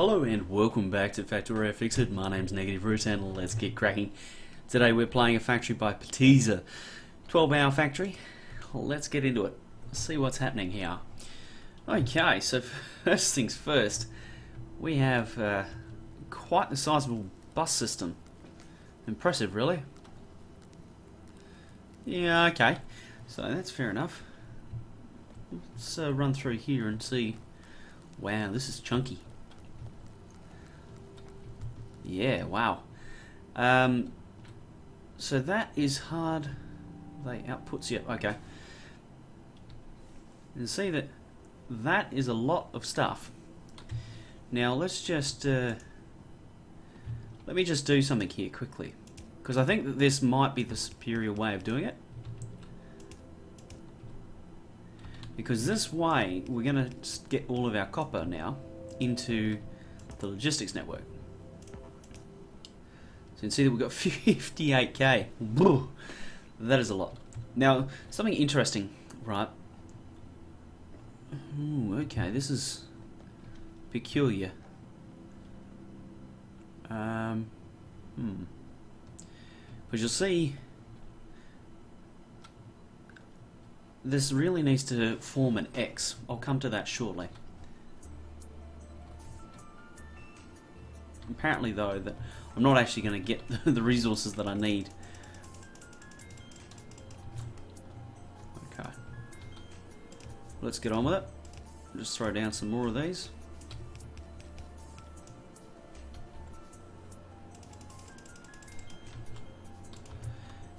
Hello and welcome back to Factorio Fixit. My name's Negative Root and let's get cracking. Today we're playing a factory by Peteza. 12-hour factory. Let's get into it. See what's happening here. Okay, so first things first, we have quite the sizable bus system. Impressive, really. Yeah, okay. So that's fair enough. Let's run through here and see. Wow, this is chunky. Yeah, wow. So that is hard. They outputs, yeah, okay. You can see that that is a lot of stuff. Now let's just let me just do something here quickly, because I think that this might be the superior way of doing it. Because this way we're going to get all of our copper now into the logistics network. So you can see that we've got 58k. Whoa, that is a lot. Now, something interesting, right? Ooh, okay, this is peculiar. But you'll see, this really needs to form an X. I'll come to that shortly. Apparently, though, that I'm not actually going to get the resources that I need. Okay. Let's get on with it. Just throw down some more of these.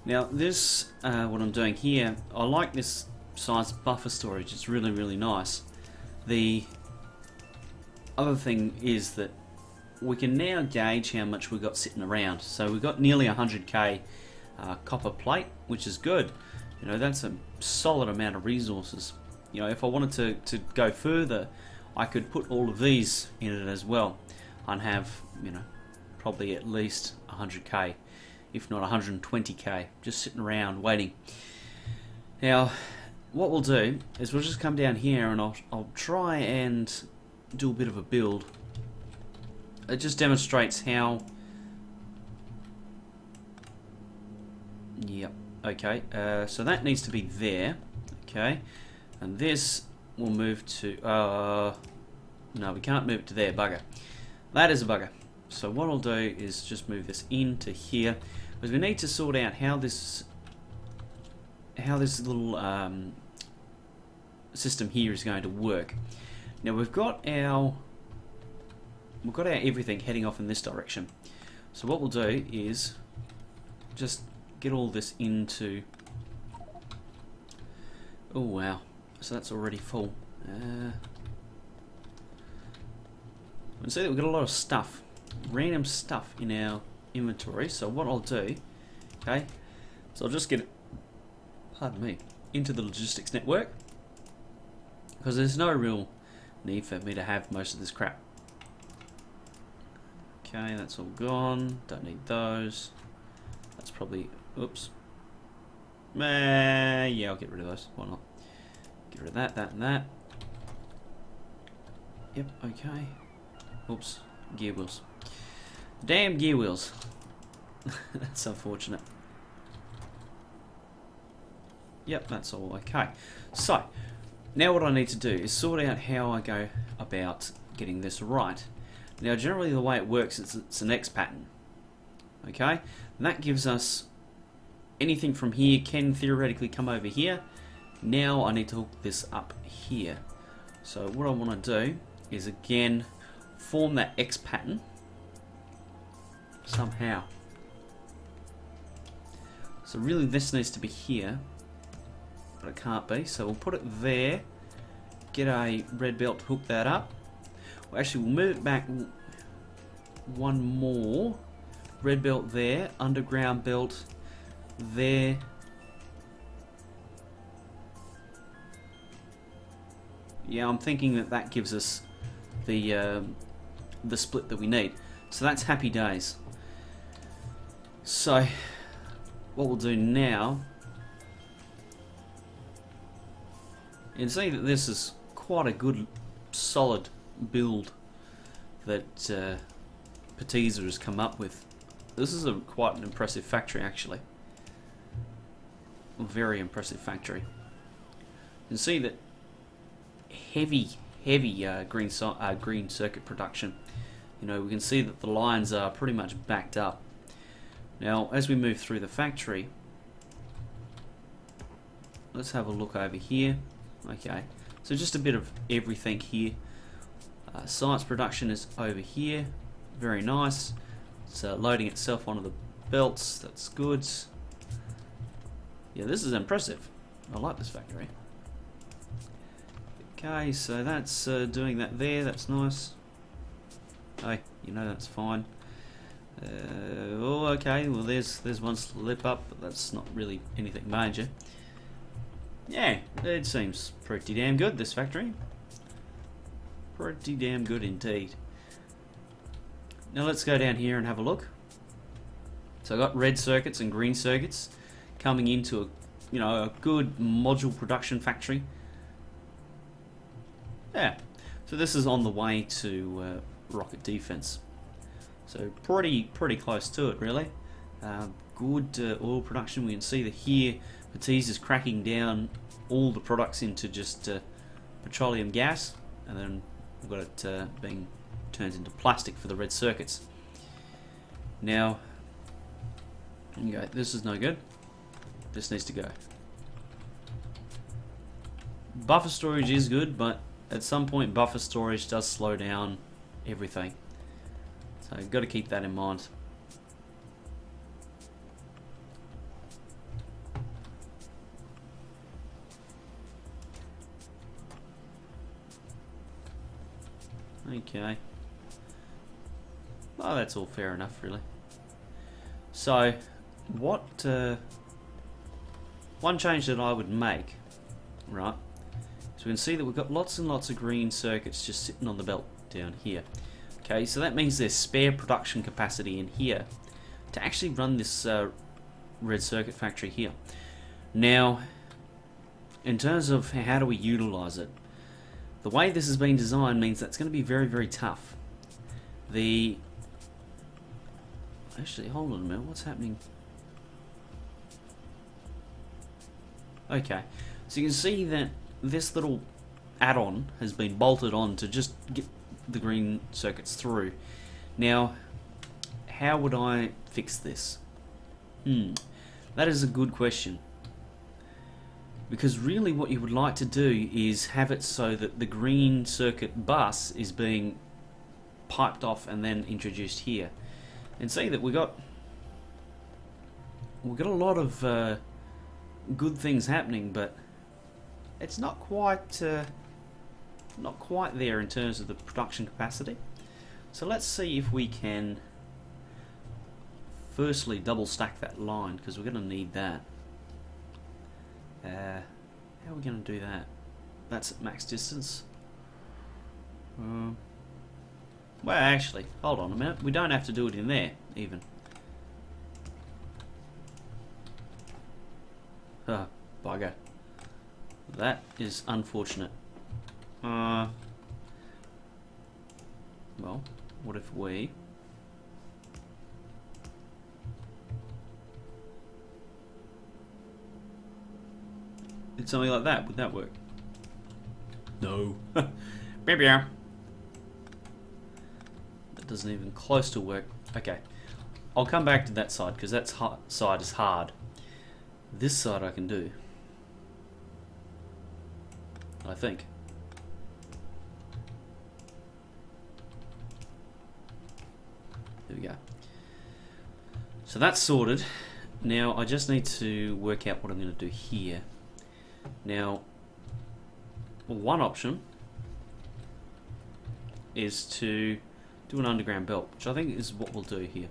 Now this, what I'm doing here, I like this size buffer storage. It's really, really nice. The other thing is that we can now gauge how much we've got sitting around. So we've got nearly 100k copper plate, which is good. You know, that's a solid amount of resources. You know, if I wanted to go further, I could put all of these in it as well and have, you know, probably at least 100k, if not 120k, just sitting around waiting. Now, what we'll do is we'll just come down here and I'll try and do a bit of a build. It just demonstrates how. Yep. Okay. So that needs to be there. Okay. And this will move to. No, we can't move it to there. Bugger. That is a bugger. So what I'll do is just move this into here, because we need to sort out how this little system here is going to work. Now we've got our everything heading off in this direction. So what we'll do is just get all this into. Oh wow! So that's already full. You can see that we've got a lot of stuff, random stuff in our inventory. So what I'll do, okay, so I'll just get it, pardon me, into the logistics network, because there's no real need for me to have most of this crap. Okay, that's all gone. Don't need those. That's probably, oops. Yeah, I'll get rid of those. Why not? Get rid of that, that, and that. Yep, okay. Oops, gear wheels. Damn gear wheels. That's unfortunate. Yep, that's all okay. So, now what I need to do is sort out how I go about getting this right. Now generally the way it works is it's an X pattern. Okay? And that gives us anything from here can theoretically come over here. Now I need to hook this up here. So what I want to do is again form that X pattern somehow. So really this needs to be here, but it can't be, so we'll put it there, get a red belt to hook that up. Well, actually we'll move it back one more, red belt there, underground belt there. Yeah, I'm thinking that that gives us the split that we need. So that's happy days. So what we'll do now, you can see that this is quite a good solid build. that Peteza has come up with. This is quite an impressive factory, actually. A very impressive factory. You can see that heavy green circuit production. You know, we can see that the lines are pretty much backed up. Now, as we move through the factory, let's have a look over here. Okay, so just a bit of everything here. Science production is over here. Very nice. It's loading itself onto the belts. That's good. Yeah, this is impressive. I like this factory. Okay, so that's doing that there. That's nice. Hey, you know that's fine. Oh, okay. Well, there's one slip up, but that's not really anything major. Yeah, it seems pretty damn good, this factory. Pretty damn good indeed. Now let's go down here and have a look. So I've got red circuits and green circuits coming into a good module production factory. Yeah, so this is on the way to rocket defense. So pretty close to it, really. Good oil production. We can see that here Peteza is cracking down all the products into just petroleum gas, and then we've got it being turned into plastic for the red circuits. Now, okay, this is no good. This needs to go. Buffer storage is good, but at some point buffer storage does slow down everything. So you've got to keep that in mind. Okay. Well, that's all fair enough, really. So, what one change that I would make, right, so we can see that we've got lots and lots of green circuits just sitting on the belt down here. Okay, so that means there's spare production capacity in here to actually run this red circuit factory here. Now, in terms of how do we utilize it, the way this has been designed means that's going to be very tough. Actually, hold on a minute, what's happening? Okay, so you can see that this little add-on has been bolted on to just get the green circuits through. Now, how would I fix this? That is a good question. Because really what you would like to do is have it so that the green circuit bus is being piped off and then introduced here. And see that we've got a lot of good things happening, but it's not quite there in terms of the production capacity. So let's see if we can firstly double stack that line, because we're going to need that. How are we going to do that? That's at max distance. Well, actually, hold on a minute. We don't have to do it in there, even. Bugger. That is unfortunate. Well, what if we... did something like that? Would that work? No. Maybe. That doesn't even close to work. Okay. I'll come back to that side, because that side is hard. This side I can do. I think. There we go. So that's sorted. Now I just need to work out what I'm going to do here. Now, one option is to do an underground belt, which I think is what we'll do here.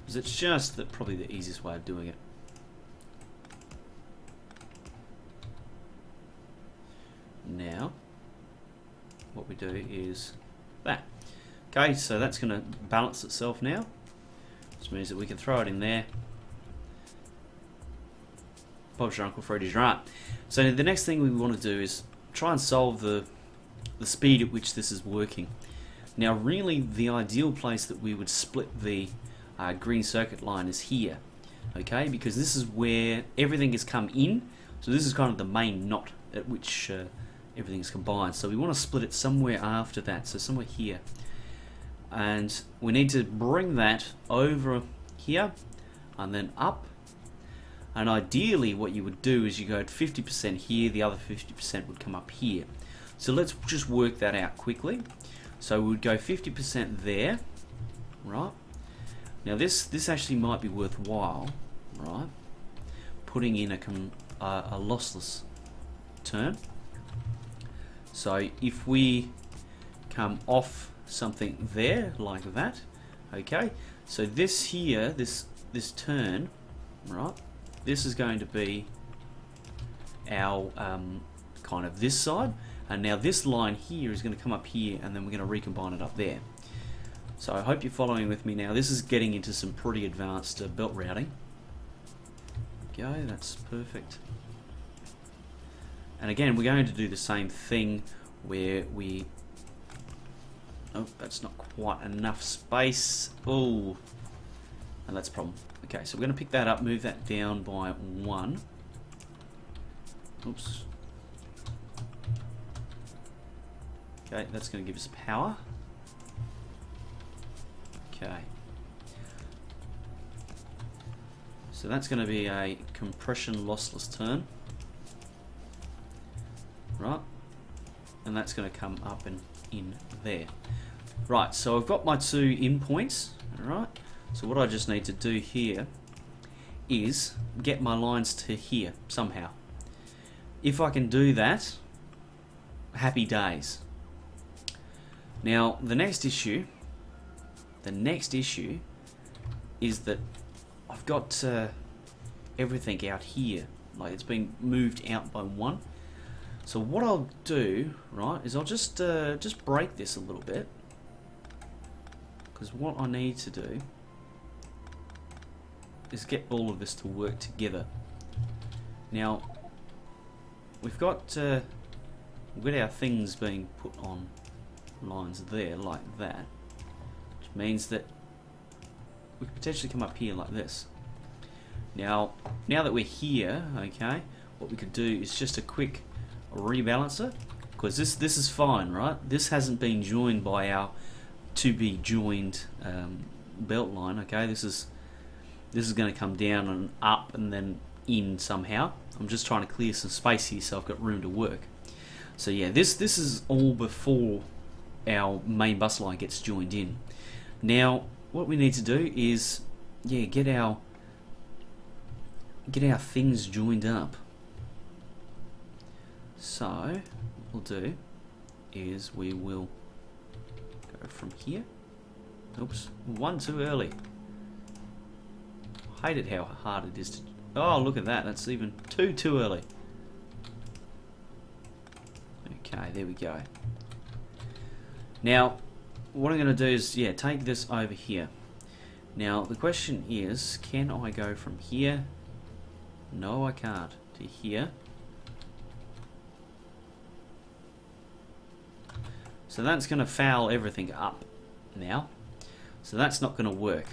Because it's just probably the easiest way of doing it. Now, what we do is that. Okay, so that's going to balance itself now, which means that we can throw it in there. Bob's your Uncle Freddy's right. So the next thing we want to do is try and solve the the speed at which this is working. Now really the ideal place that we would split the green circuit line is here, okay, because this is where everything has come in, so this is kind of the main knot at which everything is combined. So we want to split it somewhere after that, so somewhere here, and we need to bring that over here and then up, and ideally what you would do is you go at 50% here, the other 50% would come up here. So let's just work that out quickly. So we would go 50% there, right? Now this actually might be worthwhile, right? Putting in a lossless turn. So if we come off something there like that, okay. So this here, this turn, right? This is going to be our kind of this side. And now this line here is going to come up here, and then we're going to recombine it up there. So I hope you're following with me now. This is getting into some pretty advanced belt routing. Go, that's perfect. And again, we're going to do the same thing where we... Oh, that's not quite enough space. Oh, and that's a problem. Okay, so we're going to pick that up, move that down by 1. Oops. Okay, that's going to give us power. Okay. So that's going to be a compression lossless turn. Right. And that's going to come up and in there. Right, so I've got my 2 in points. Alright. So what I just need to do here is get my lines to here somehow. If I can do that, happy days. Now the next issue is that I've got everything out here, like it's been moved out by 1. So what I'll do, right, is I'll just break this a little bit, because what I need to do is get all of this to work together. Now we've got our things being put on lines there like that, which means that we could potentially come up here like this. Now that we're here, okay, what we could do is just a quick rebalancer, because this is fine, right? This hasn't been joined by our to be joined belt line, okay? This is going to come down and up and then in somehow. I'm just trying to clear some space here so I've got room to work. So yeah, this is all before our main bus line gets joined in. Now what we need to do is get our things joined up. So what we'll do is we will go from here. Oops, 1 too early. I hate it how hard it is to... Oh, look at that, that's even too early. Okay, there we go. Now what I'm going to do is take this over here. Now the question is, can I go from here? No, I can't. To here. So that's going to foul everything up now. So that's not going to work.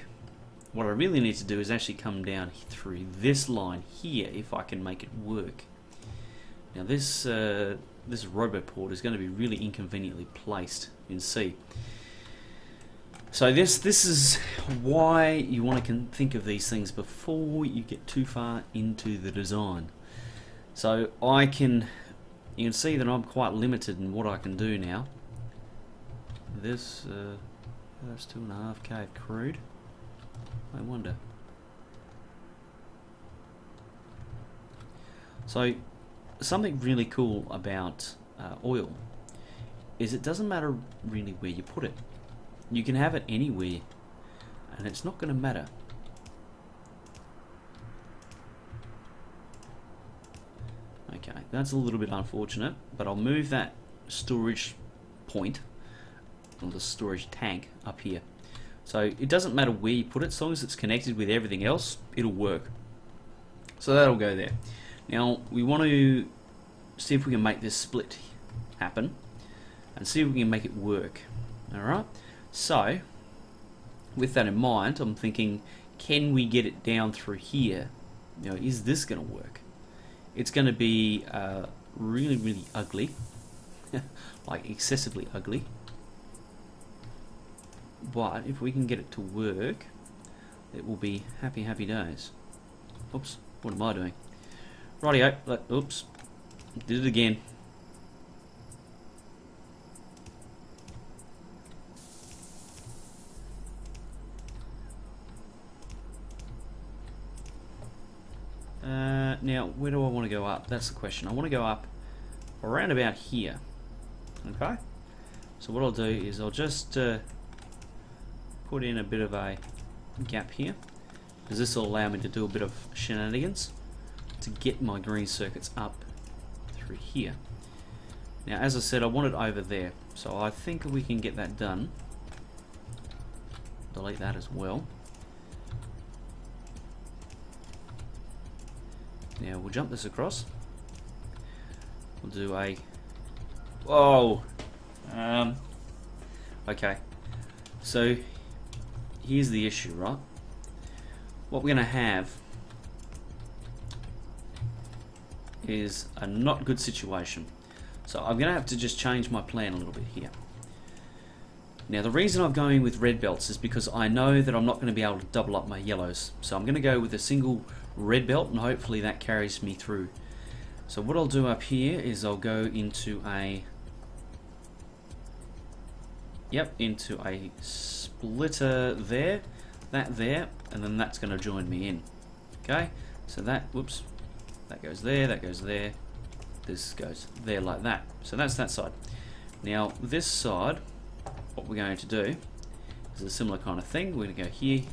What I really need to do is actually come down through this line here if I can make it work. Now this roboport is going to be really inconveniently placed in C. So this is why you want to think of these things before you get too far into the design. So you can see that I'm quite limited in what I can do now. That's 2.5K crude. I wonder. So something really cool about oil is it doesn't matter really where you put it. You can have it anywhere and it's not going to matter. Okay, that's a little bit unfortunate, but I'll move that storage point, or the storage tank, up here. So it doesn't matter where you put it, as long as it's connected with everything else, it'll work. So that'll go there. Now we want to see if we can make this split happen. and see if we can make it work. Alright, so with that in mind, I'm thinking, can we get it down through here? You know, is this going to work? It's going to be really, really ugly, like excessively ugly. But if we can get it to work, it will be happy, happy days. Oops, what am I doing? Rightio, oops, did it again. Now, where do I want to go up? That's the question. I want to go up around about here. Okay? So what I'll do is I'll just put in a bit of a gap here, because this will allow me to do a bit of shenanigans to get my green circuits up through here. Now, as I said, I want it over there, so I think we can get that done. Delete that as well. Now we'll jump this across. We'll do a... Whoa! Okay. So, here's the issue, right? What we're going to have is a not good situation. So I'm going to have to just change my plan a little bit here. Now the reason I'm going with red belts is because I know that I'm not going to be able to double up my yellows. So I'm going to go with a single red belt, and hopefully that carries me through. So what I'll do up here is I'll go into a into a splitter there, that there, and then that's going to join me in. Okay, so that, whoops, that goes there, that goes there, this goes there like that. So that's that side. Now this side, what we're going to do is a similar kind of thing. We're going to go here,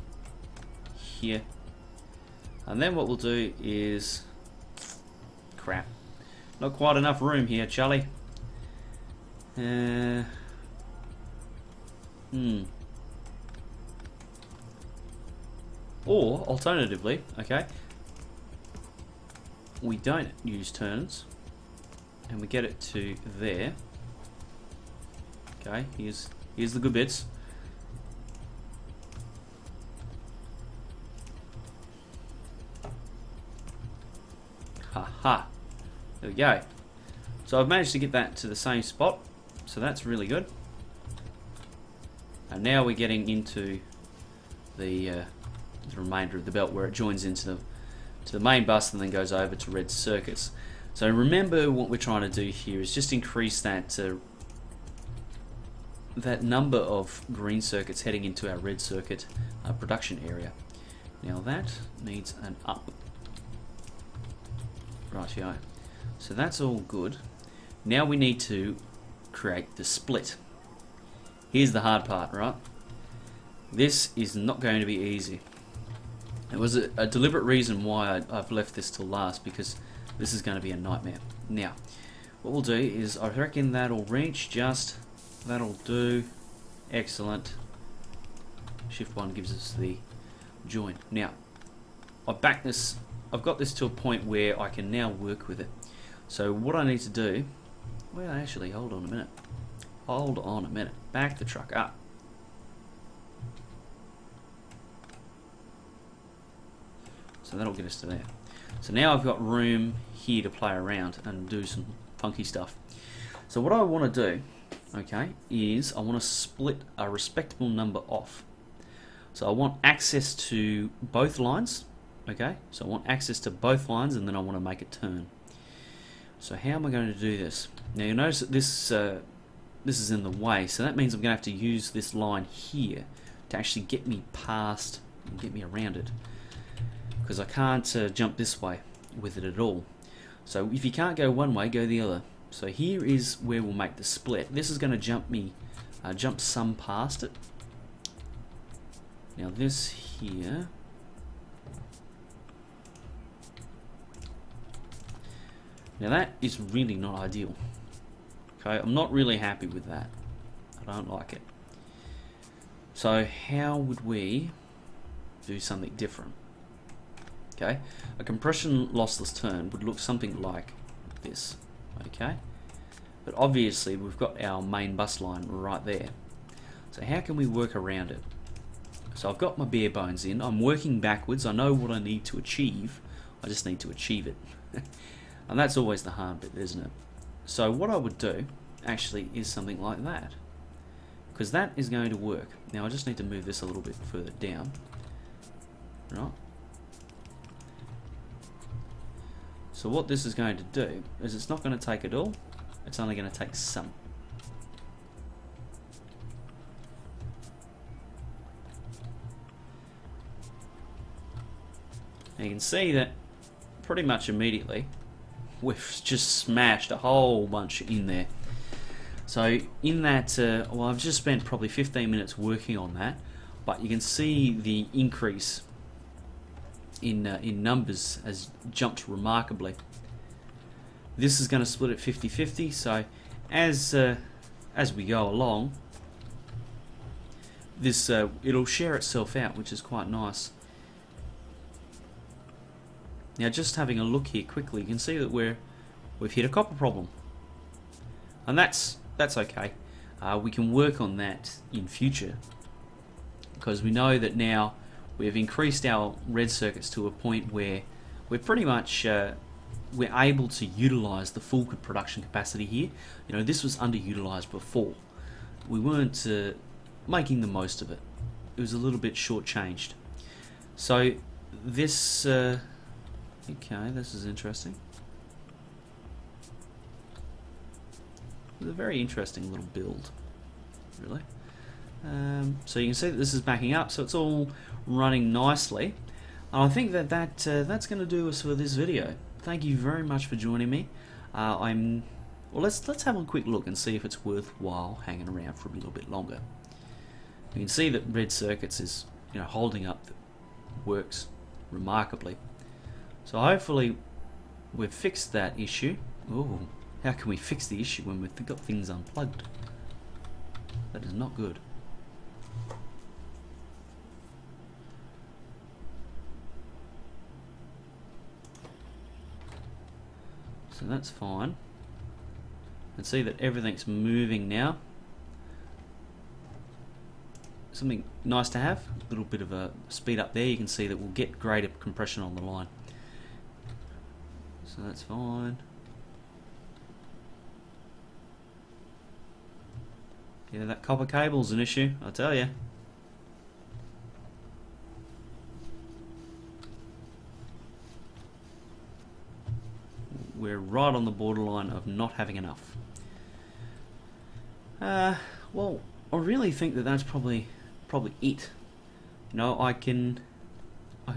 here, and then what we'll do is, crap, not quite enough room here, Charlie. Or alternatively, okay, we don't use turns and we get it to there. Okay, here's the good bits. Haha. There we go. So I've managed to get that to the same spot, so that's really good. And now we're getting into the remainder of the belt where it joins into the main bus and then goes over to red circuits. So remember, what we're trying to do here is just increase that that number of green circuits heading into our red circuit production area. Now that needs an up. Rightio. So that's all good. Now we need to create the split. Here's the hard part, right? This is not going to be easy. It was a deliberate reason why I've left this till last, because this is going to be a nightmare. Now, what we'll do is, I reckon that'll reach just, that'll do. Excellent. Shift 1 gives us the join. Now, I've got this to a point where I can now work with it. So what I need to do, well actually, hold on a minute. Hold on a minute. Back the truck up. So that'll get us to there. So now I've got room here to play around and do some funky stuff. So what I want to do, okay, is I want to split a respectable number off. So I want access to both lines, okay? So I want access to both lines, and then I want to make a turn. So how am I going to do this? Now you notice that this is in the way, so that means I'm going to have to use this line here to actually get me past and get me around it, because I can't jump this way with it at all. So if you can't go one way, go the other. So here is where we'll make the split. This is going to jump me, jump some past it. Now this here, now that is really not ideal. Okay, I'm not really happy with that. I don't like it. So how would we do something different? Okay, a compression lossless turn would look something like this. Okay, But obviously we've got our main bus line right there. So how can we work around it? So I've got my bare bones in, I'm working backwards, I know what I need to achieve, I just need to achieve it. And that's always the hard bit, isn't it? So what I would do actually is something like that, because that is going to work. Now I just need to move this a little bit further down. Right. So what this is going to do is it's not going to take it all, it's only going to take some. You can see that pretty much immediately we've just smashed a whole bunch in there. So in that, well, I've just spent probably 15 minutes working on that, but you can see the increase in numbers has jumped remarkably. This is going to split at 50-50, so as we go along, this it'll share itself out, which is quite nice. Now just having a look here quickly, you can see that we've hit a copper problem, and that's okay. We can work on that in future, because we know that now we've increased our red circuits to a point where we're pretty much we're able to utilize the full production capacity here. You know, this was underutilized before. We weren't making the most of it. It was a little bit shortchanged. So this okay, this is interesting. It's a very interesting little build, really. So you can see that this is backing up, so it's all running nicely. And I think that that's going to do us for this video. Thank you very much for joining me. Well, let's have a quick look and see if it's worthwhile hanging around for a little bit longer. You can see that red circuits is, you know, holding up, works remarkably. So hopefully we've fixed that issue. Ooh, how can we fix the issue when we've got things unplugged? That is not good. So that's fine. And see that everything's moving now. Something nice to have, a little bit of a speed up there. You can see that we'll get greater compression on the line. So that's fine. Yeah, that copper cable's an issue, I tell you. We're right on the borderline of not having enough. Well, I really think that that's probably it. You know, I could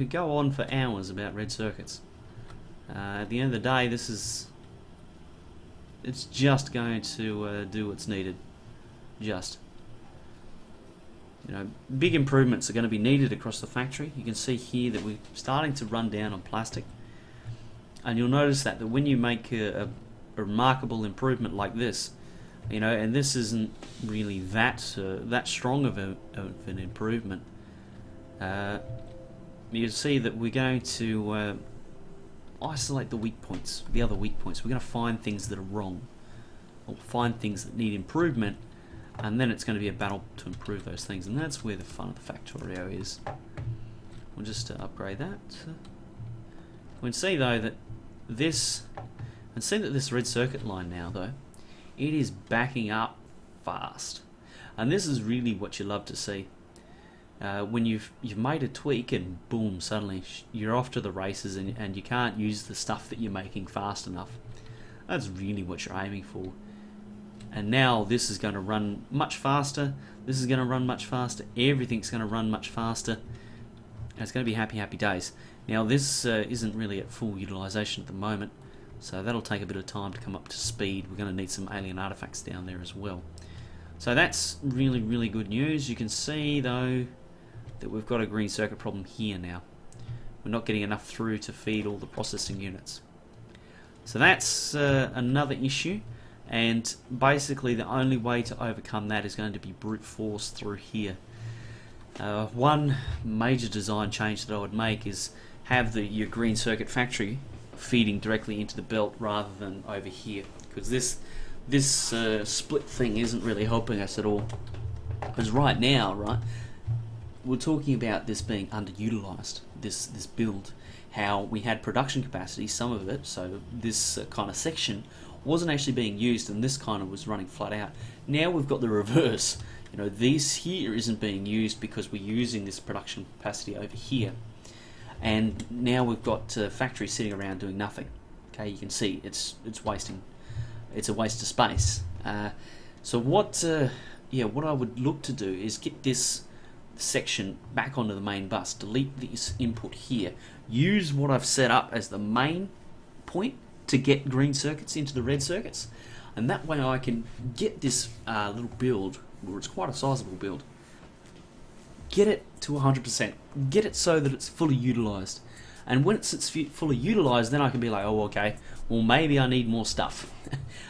go on for hours about red circuits. At the end of the day, it's just going to do what's needed. Just, you know, big improvements are going to be needed across the factory. You can see here that we're starting to run down on plastic, and you'll notice that when you make a remarkable improvement like this, you know, and this isn't really that strong of an improvement, you see that we're going to isolate the weak points, the other weak points. We're going to find things that are wrong, or find things that need improvement, and then it's going to be a battle to improve those things, and that's where the fun of the Factorio is. We'll just upgrade that. We can see though that this red circuit line now though, it is backing up fast, and this is really what you love to see. When you've made a tweak and boom, suddenly you're off to the races, and you can't use the stuff that you're making fast enough. That's really what you're aiming for. And now this is going to run much faster, this is going to run much faster, everything's going to run much faster, and it's going to be happy days. Now this isn't really at full utilization at the moment, so that'll take a bit of time to come up to speed. We're going to need some alien artifacts down there as well. So that's really good news. You can see though that we've got a green circuit problem here now. We're not getting enough through to feed all the processing units. So that's another issue, and basically the only way to overcome that is going to be brute force through here. One major design change that I would make is have your green circuit factory feeding directly into the belt rather than over here, because this this split thing isn't really helping us at all. Because right now, right, we're talking about this being underutilized, this build, how we had production capacity, some of it, so this kind of section wasn't actually being used, and this kind of was running flat out. Now we've got the reverse. You know, this here isn't being used because we're using this production capacity over here, and now we've got factories sitting around doing nothing. Okay, you can see it's wasting. It's a waste of space. So what I would look to do is get this section back onto the main bus, delete this input here, use what I've set up as the main point to get green circuits into the red circuits, and that way I can get this little build, where it's quite a sizable build, get it to 100%, get it so that it's fully utilized, and when it's fully utilized, then I can be like, oh okay, well maybe I need more stuff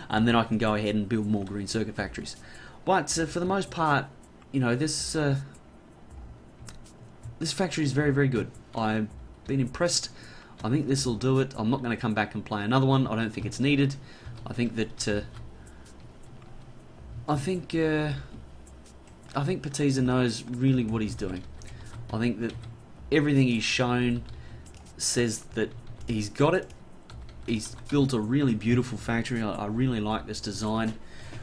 and then I can go ahead and build more green circuit factories. But for the most part, you know, this factory is very, very good. I've been impressed. I think this will do it. I'm not going to come back and play another one. I don't think it's needed. I think that I think Peteza knows really what he's doing. I think that everything he's shown says that he's got it. He's built a really beautiful factory. I really like this design.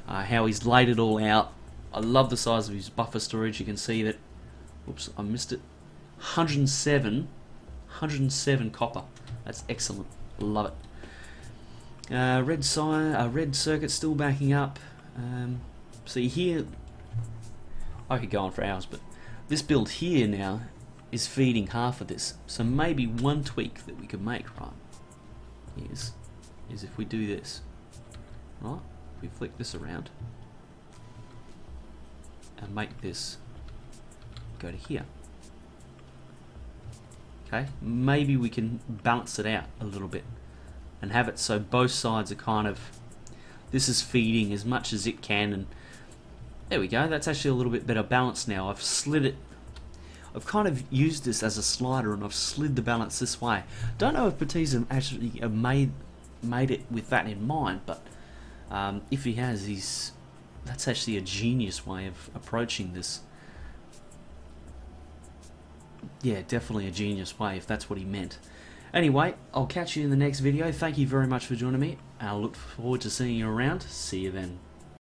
How he's laid it all out. I love the size of his buffer storage. You can see that. Oops, I missed it. 107 copper. That's excellent. Love it. Red circuit still backing up. See here, I could go on for hours, but this build here now is feeding half of this. So maybe one tweak that we could make, right, is if we do this, right? If we flick this around and make this go to here. Okay, maybe we can balance it out a little bit and have it so both sides are kind of, this is feeding as much as it can, and there we go. That's actually a little bit better balance now. I've slid it. I've kind of used this as a slider, and I've slid the balance this way. Don't know if Peteza actually made it with that in mind, but if he has, that's actually a genius way of approaching this. Yeah, definitely a genius way, if that's what he meant. Anyway, I'll catch you in the next video. Thank you very much for joining me. I'll look forward to seeing you around. See you then.